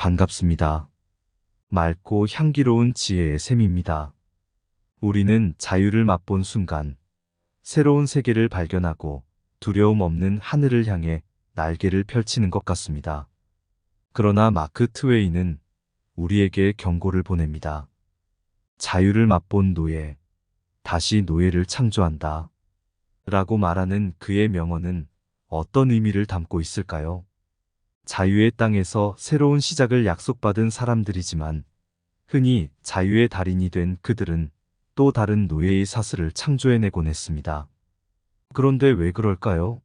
반갑습니다. 맑고 향기로운 지혜의 샘입니다. 우리는 자유를 맛본 순간 새로운 세계를 발견하고 두려움 없는 하늘을 향해 날개를 펼치는 것 같습니다. 그러나 마크 트웨이는 우리에게 경고를 보냅니다. 자유를 맛본 노예, 다시 노예를 창조한다. 라고 말하는 그의 명언은 어떤 의미를 담고 있을까요? 자유의 땅에서 새로운 시작을 약속받은 사람들이지만 흔히 자유의 달인이 된 그들은 또 다른 노예의 사슬을 창조해내곤 했습니다. 그런데 왜 그럴까요?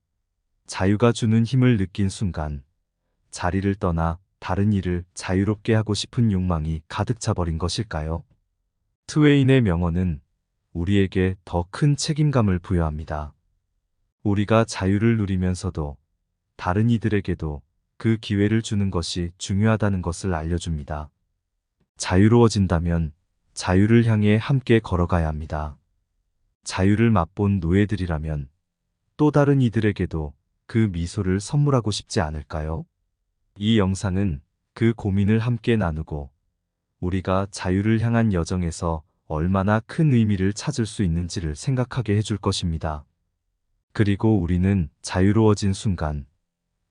자유가 주는 힘을 느낀 순간 자리를 떠나 다른 일을 자유롭게 하고 싶은 욕망이 가득 차버린 것일까요? 트웨인의 명언은 우리에게 더 큰 책임감을 부여합니다. 우리가 자유를 누리면서도 다른 이들에게도 그 기회를 주는 것이 중요하다는 것을 알려줍니다. 자유로워진다면 자유를 향해 함께 걸어가야 합니다. 자유를 맛본 노예들이라면 또 다른 이들에게도 그 미소를 선물하고 싶지 않을까요? 이 영상은 그 고민을 함께 나누고 우리가 자유를 향한 여정에서 얼마나 큰 의미를 찾을 수 있는지를 생각하게 해줄 것입니다. 그리고 우리는 자유로워진 순간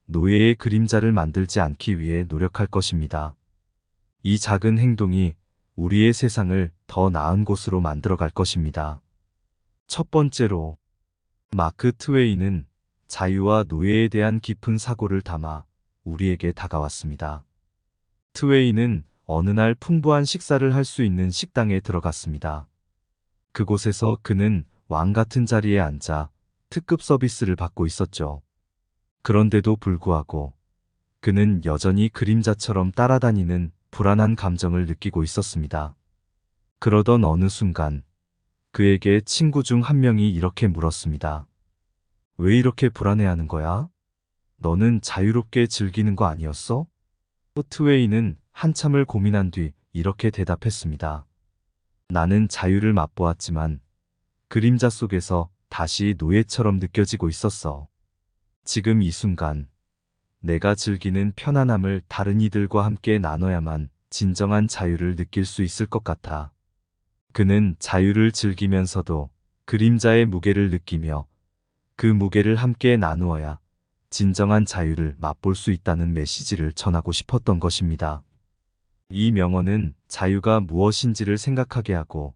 노예의 그림자를 만들지 않기 위해 노력할 것입니다. 이 작은 행동이 우리의 세상을 더 나은 곳으로 만들어갈 것입니다. 첫 번째로, 마크 트웨이는 자유와 노예에 대한 깊은 사고를 담아 우리에게 다가왔습니다. 트웨이는 어느 날 풍부한 식사를 할 수 있는 식당에 들어갔습니다. 그곳에서 그는 왕 같은 자리에 앉아 특급 서비스를 받고 있었죠. 그런데도 불구하고 그는 여전히 그림자처럼 따라다니는 불안한 감정을 느끼고 있었습니다. 그러던 어느 순간 그에게 친구 중 한 명이 이렇게 물었습니다. 왜 이렇게 불안해하는 거야? 너는 자유롭게 즐기는 거 아니었어? 트웨이는 한참을 고민한 뒤 이렇게 대답했습니다. 나는 자유를 맛보았지만 그림자 속에서 다시 노예처럼 느껴지고 있었어. 지금 이 순간 내가 즐기는 편안함을 다른 이들과 함께 나눠야만 진정한 자유를 느낄 수 있을 것 같아. 그는 자유를 즐기면서도 그림자의 무게를 느끼며 그 무게를 함께 나누어야 진정한 자유를 맛볼 수 있다는 메시지를 전하고 싶었던 것입니다. 이 명언은 자유가 무엇인지를 생각하게 하고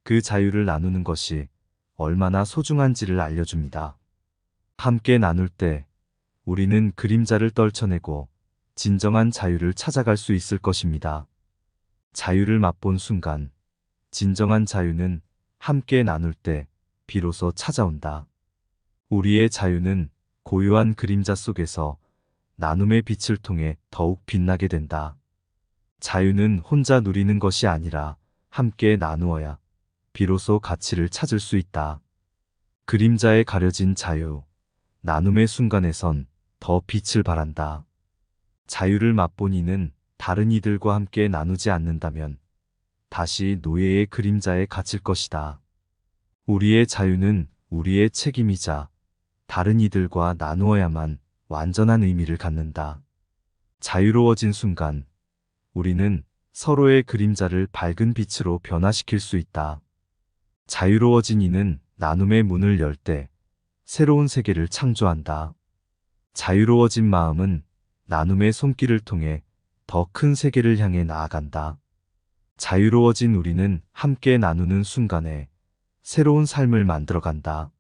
그 자유를 나누는 것이 얼마나 소중한지를 알려줍니다. 함께 나눌 때 우리는 그림자를 떨쳐내고 진정한 자유를 찾아갈 수 있을 것입니다. 자유를 맛본 순간 진정한 자유는 함께 나눌 때 비로소 찾아온다. 우리의 자유는 고요한 그림자 속에서 나눔의 빛을 통해 더욱 빛나게 된다. 자유는 혼자 누리는 것이 아니라 함께 나누어야 비로소 가치를 찾을 수 있다. 그림자에 가려진 자유, 나눔의 순간에선 더 빛을 발한다. 자유를 맛본 이는 다른 이들과 함께 나누지 않는다면 다시 노예의 그림자에 갇힐 것이다. 우리의 자유는 우리의 책임이자 다른 이들과 나누어야만 완전한 의미를 갖는다. 자유로워진 순간 우리는 서로의 그림자를 밝은 빛으로 변화시킬 수 있다. 자유로워진 이는 나눔의 문을 열 때 새로운 세계를 창조한다. 자유로워진 마음은 나눔의 손길을 통해 더 큰 세계를 향해 나아간다. 자유로워진 우리는 함께 나누는 순간에 새로운 삶을 만들어간다.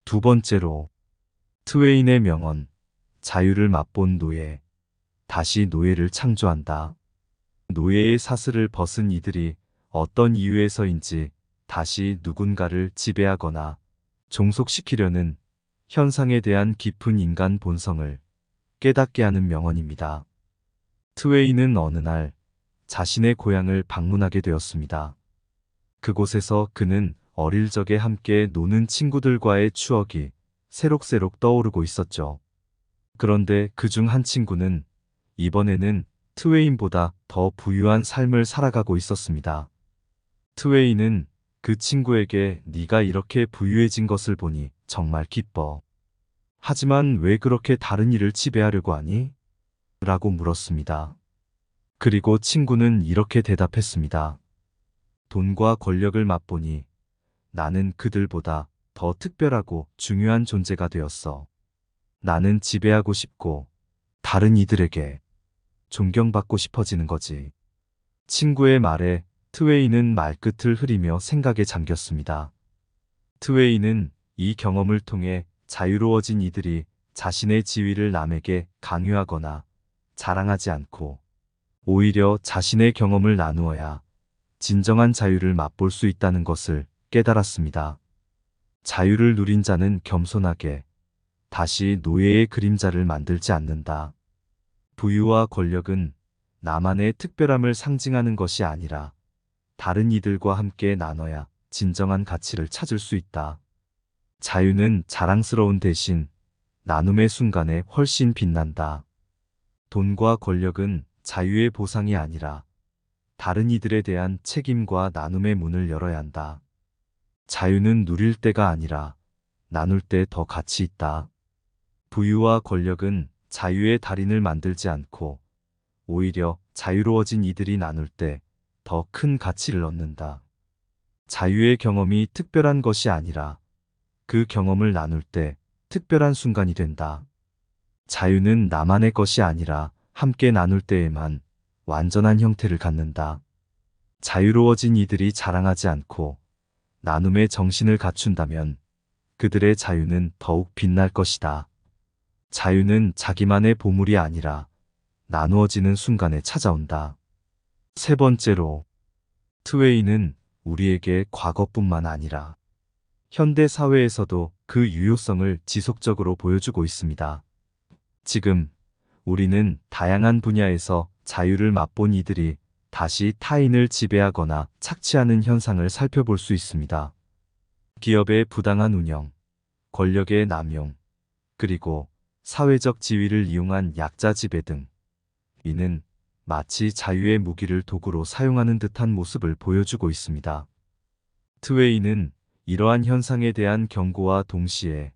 두 번째로, 트웨인의 명언, 자유를 맛본 노예, 다시 노예를 창조한다. 노예의 사슬을 벗은 이들이 어떤 이유에서인지 다시 누군가를 지배하거나 종속시키려는 현상에 대한 깊은 인간 본성을 깨닫게 하는 명언입니다. 트웨이는 어느 날 자신의 고향을 방문하게 되었습니다. 그곳에서 그는 어릴 적에 함께 노는 친구들과의 추억이 새록새록 떠오르고 있었죠. 그런데 그중 한 친구는 이번에는 트웨인보다 더 부유한 삶을 살아가고 있었습니다. 트웨이는 그 친구에게 네가 이렇게 부유해진 것을 보니 정말 기뻐. 하지만 왜 그렇게 다른 일을 지배하려고 하니? 라고 물었습니다. 그리고 친구는 이렇게 대답했습니다. 돈과 권력을 맛보니 나는 그들보다 더 특별하고 중요한 존재가 되었어. 나는 지배하고 싶고 다른 이들에게 존경받고 싶어지는 거지. 친구의 말에 트웨이는 말끝을 흐리며 생각에 잠겼습니다. 트웨이는 이 경험을 통해 자유로워진 이들이 자신의 지위를 남에게 강요하거나 자랑하지 않고 오히려 자신의 경험을 나누어야 진정한 자유를 맛볼 수 있다는 것을 깨달았습니다. 자유를 누린 자는 겸손하게 다시 노예의 그림자를 만들지 않는다. 부유와 권력은 나만의 특별함을 상징하는 것이 아니라 다른 이들과 함께 나눠야 진정한 가치를 찾을 수 있다. 자유는 자랑스러운 대신 나눔의 순간에 훨씬 빛난다. 돈과 권력은 자유의 보상이 아니라 다른 이들에 대한 책임과 나눔의 문을 열어야 한다. 자유는 누릴 때가 아니라 나눌 때 더 가치 있다. 부유와 권력은 자유의 달인을 만들지 않고 오히려 자유로워진 이들이 나눌 때 더 큰 가치를 얻는다. 자유의 경험이 특별한 것이 아니라 그 경험을 나눌 때 특별한 순간이 된다. 자유는 나만의 것이 아니라 함께 나눌 때에만 완전한 형태를 갖는다. 자유로워진 이들이 자랑하지 않고 나눔의 정신을 갖춘다면 그들의 자유는 더욱 빛날 것이다. 자유는 자기만의 보물이 아니라 나누어지는 순간에 찾아온다. 세 번째로, 트웨이는 우리에게 과거뿐만 아니라 현대 사회에서도 그 유효성을 지속적으로 보여주고 있습니다. 지금 우리는 다양한 분야에서 자유를 맛본 이들이 다시 타인을 지배하거나 착취하는 현상을 살펴볼 수 있습니다. 기업의 부당한 운영, 권력의 남용, 그리고 사회적 지위를 이용한 약자 지배 등 이는 마치 자유의 무기를 도구로 사용하는 듯한 모습을 보여주고 있습니다. 트웨이는 이러한 현상에 대한 경고와 동시에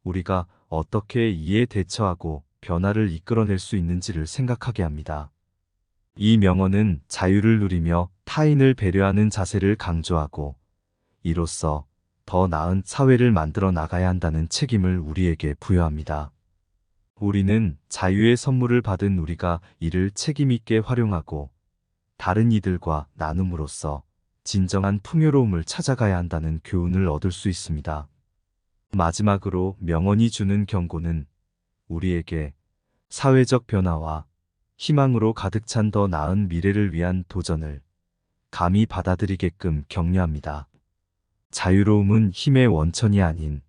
우리가 어떻게 이에 대처하고 변화를 이끌어낼 수 있는지를 생각하게 합니다. 이 명언은 자유를 누리며 타인을 배려하는 자세를 강조하고 이로써 더 나은 사회를 만들어 나가야 한다는 책임을 우리에게 부여합니다. 우리는 자유의 선물을 받은 우리가 이를 책임있게 활용하고 다른 이들과 나눔으로써 진정한 풍요로움을 찾아가야 한다는 교훈을 얻을 수 있습니다. 마지막으로 명언이 주는 경고는 우리에게 사회적 변화와 희망으로 가득 찬 더 나은 미래를 위한 도전을 감히 받아들이게끔 격려합니다. 자유로움은 힘의 원천이 아닌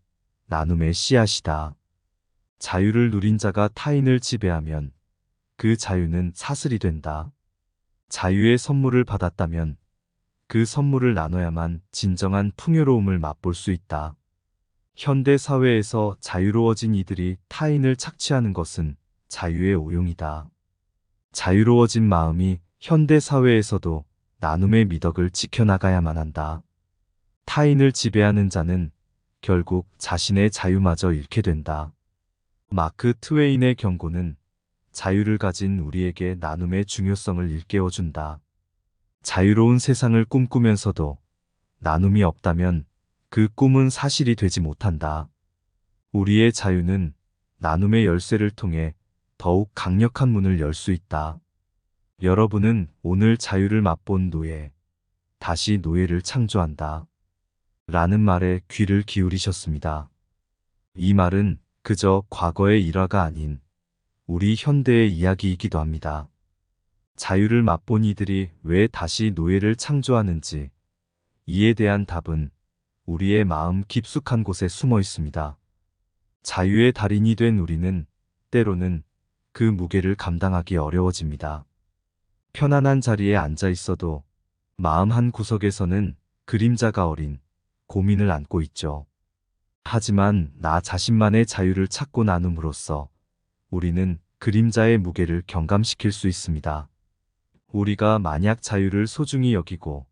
나눔의 씨앗이다. 자유를 누린 자가 타인을 지배하면 그 자유는 사슬이 된다. 자유의 선물을 받았다면 그 선물을 나눠야만 진정한 풍요로움을 맛볼 수 있다. 현대 사회에서 자유로워진 이들이 타인을 착취하는 것은 자유의 오용이다. 자유로워진 마음이 현대 사회에서도 나눔의 미덕을 지켜나가야만 한다. 타인을 지배하는 자는 결국 자신의 자유마저 잃게 된다. 마크 트웨인의 경고는 자유를 가진 우리에게 나눔의 중요성을 일깨워준다. 자유로운 세상을 꿈꾸면서도 나눔이 없다면 그 꿈은 사실이 되지 못한다. 우리의 자유는 나눔의 열쇠를 통해 더욱 강력한 문을 열 수 있다. 여러분은 오늘 자유를 맛본 노예, 다시 노예를 창조한다. 라는 말에 귀를 기울이셨습니다. 이 말은 그저 과거의 일화가 아닌 우리 현대의 이야기이기도 합니다. 자유를 맛본 이들이 왜 다시 노예를 창조하는지 이에 대한 답은 우리의 마음 깊숙한 곳에 숨어 있습니다. 자유의 달인이 된 우리는 때로는 그 무게를 감당하기 어려워집니다. 편안한 자리에 앉아 있어도 마음 한 구석에서는 그림자가 어린 고민을 안고 있죠. 하지만 나 자신만의 자유를 찾고 나눔으로써 우리는 그림자의 무게를 경감시킬 수 있습니다. 우리가 만약 자유를 소중히 여기고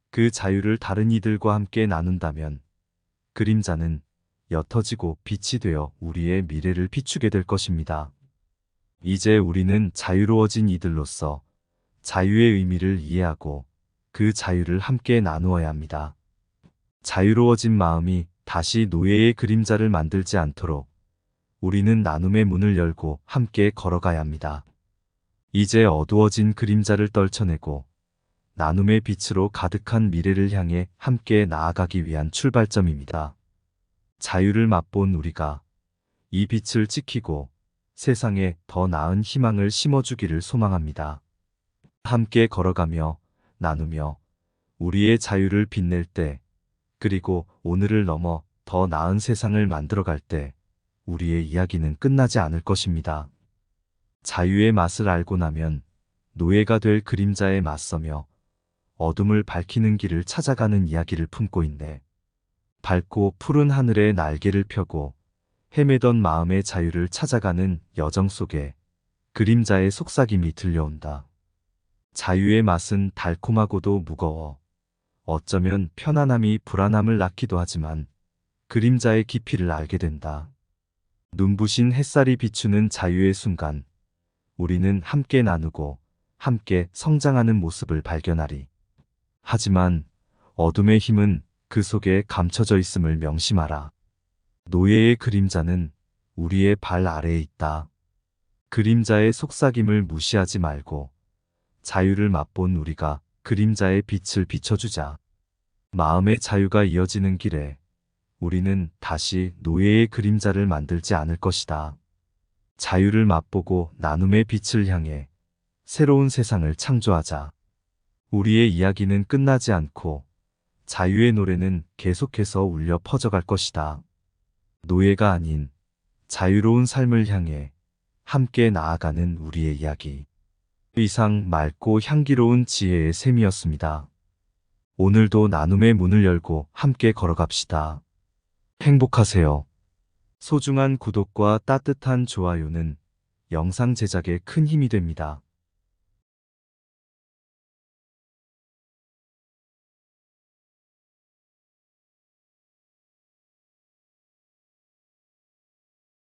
그 자유를 다른 이들과 함께 나눈다면 그림자는 옅어지고 빛이 되어 우리의 미래를 비추게 될 것입니다. 이제 우리는 자유로워진 이들로서 자유의 의미를 이해하고 그 자유를 함께 나누어야 합니다. 자유로워진 마음이 다시 노예의 그림자를 만들지 않도록 우리는 나눔의 문을 열고 함께 걸어가야 합니다. 이제 어두워진 그림자를 떨쳐내고 나눔의 빛으로 가득한 미래를 향해 함께 나아가기 위한 출발점입니다. 자유를 맛본 우리가 이 빛을 지키고 세상에 더 나은 희망을 심어주기를 소망합니다. 함께 걸어가며 나누며 우리의 자유를 빛낼 때, 그리고 오늘을 넘어 더 나은 세상을 만들어갈 때 우리의 이야기는 끝나지 않을 것입니다. 자유의 맛을 알고 나면 노예가 될 그림자에 맞서며 어둠을 밝히는 길을 찾아가는 이야기를 품고 있네. 밝고 푸른 하늘에 날개를 펴고 헤매던 마음의 자유를 찾아가는 여정 속에 그림자의 속삭임이 들려온다. 자유의 맛은 달콤하고도 무거워 어쩌면 편안함이 불안함을 낳기도 하지만 그림자의 깊이를 알게 된다. 눈부신 햇살이 비추는 자유의 순간, 우리는 함께 나누고 함께 성장하는 모습을 발견하리. 하지만 어둠의 힘은 그 속에 감춰져 있음을 명심하라. 노예의 그림자는 우리의 발 아래에 있다. 그림자의 속삭임을 무시하지 말고 자유를 맛본 우리가 그림자의 빛을 비춰주자. 마음의 자유가 이어지는 길에 우리는 다시 노예의 그림자를 만들지 않을 것이다. 자유를 맛보고 나눔의 빛을 향해 새로운 세상을 창조하자. 우리의 이야기는 끝나지 않고 자유의 노래는 계속해서 울려 퍼져갈 것이다. 노예가 아닌 자유로운 삶을 향해 함께 나아가는 우리의 이야기. 이상 맑고 향기로운 지혜의 샘이었습니다. 오늘도 나눔의 문을 열고 함께 걸어갑시다. 행복하세요. 소중한 구독과 따뜻한 좋아요는 영상 제작에 큰 힘이 됩니다.